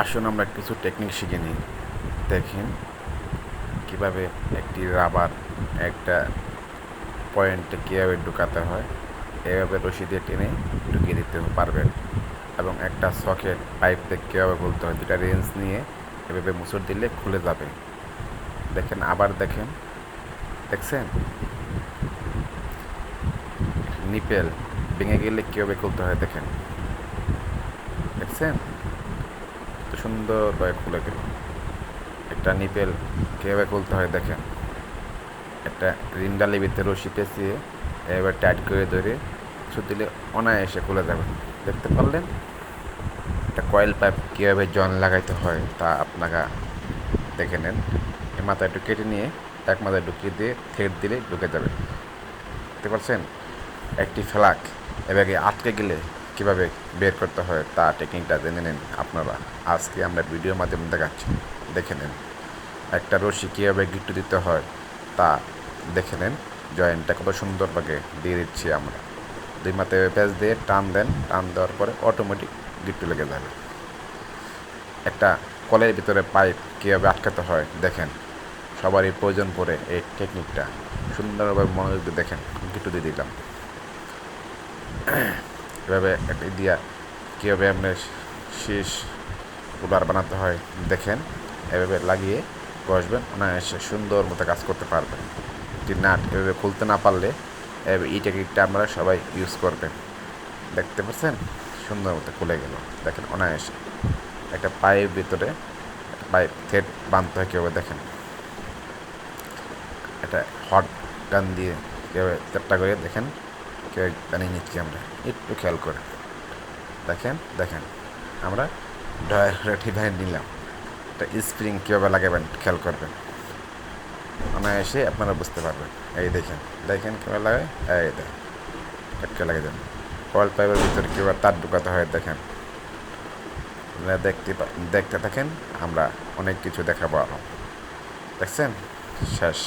আসুন আমরা কিছু টেকনিক শিখে নিই। দেখেন কীভাবে একটি রাবার একটা পয়েন্টে কীভাবে ঢুকাতে হয়, এভাবে রশি দিয়ে টেনে ঢুকিয়ে দিতে পারবেন। এবং একটা সকেট পাইপ দিয়ে কীভাবে খুলতে হয়, দুটা রেঞ্জ নিয়ে এভাবে মুসুর দিলে খুলে যাবে। দেখেন, আবার দেখেন, দেখছেন নিপেল ভেঙে গেলে কীভাবে খুলতে হয়, দেখেন, দেখছেন তো সুন্দরভাবে খুলে গেল। একটা নিপেল কীভাবে খুলতে হয় দেখেন, একটা রিন্ডালের ভিতরে রশি পেঁচিয়ে এবার টাইট করে ধরে কিছু দিলে অনায়াসে খুলে যাবে। দেখতে পারলেন একটা কয়েল পাইপ কীভাবে জয়েন লাগাইতে হয় তা আপনারা দেখে নেন। এই মাথা একটু কেটে নিয়ে এক মাথায় ঢুকিয়ে দিয়ে থ্রেড দিলে ঢুকে যাবে। দেখতে পাচ্ছেন একটি ফ্ল্যাগ এভাবে আটকে গেলে কীভাবে বের করতে হয় তা টেকনিকটা জেনে নিন আপনারা। আজকে আমরা ভিডিওর মাধ্যমে দেখাচ্ছি, দেখে নেন। একটা রশি কীভাবে গিট্টু দিতে হয় তা দেখে নেন। জয়েন্টটা কত সুন্দরভাবে দিয়ে দিচ্ছি আমরা। দুই মাথায় প্যাচ দিয়ে টান দেন, টান দেওয়ার পরে অটোমেটিক গিট্টু লেগে যাবে। একটা কলের ভিতরে পাইপ কীভাবে আটকাতে হয় দেখেন, সবারই প্রয়োজন পড়ে এই টেকনিকটা। সুন্দরভাবে মনোযোগ দিয়ে দেখেন, গিট্টু দিয়ে দিলাম। এভাবে একটা দিয়া কীভাবে আপনার শীষ কুলার বানাতে হয় দেখেন। এভাবে লাগিয়ে বসবেন, অনায়াসে সুন্দর মতো কাজ করতে পারবেন। একটি নাট এভাবে খুলতে না পারলে এই টেকনিকটা আমরা সবাই ইউজ করবেন। দেখতে পাচ্ছেন সুন্দর মতো খুলে গেল। দেখেন অনায়াসে একটা পাইপ ভিতরে পাইপ থ্রেড বাঁধতে হয় কীভাবে দেখেন। একটা হট গান দিয়ে কীভাবে চেষ্টা করে দেখেন কীভাবে বানিয়ে নিচ্ছি আমরা, একটু খেয়াল করে দেখেন। দেখেন আমরা ড্রয়ারে ঠিকায় নিলাম, একটা স্প্রিং কীভাবে লাগাবেন খেয়াল করবেন, অনায়াসে আপনারা বুঝতে পারবেন। এই দেখেন, দেখেন কীভাবে লাগায়, এই দেখেন একটা লাগিয়ে দেন। কয়েল পাইপের ভিতরে কীভাবে তার ঢুকাতে হয় দেখেন। দেখতে থাকেন, আমরা অনেক কিছু দেখাবো আরও। দেখছেন শেষ।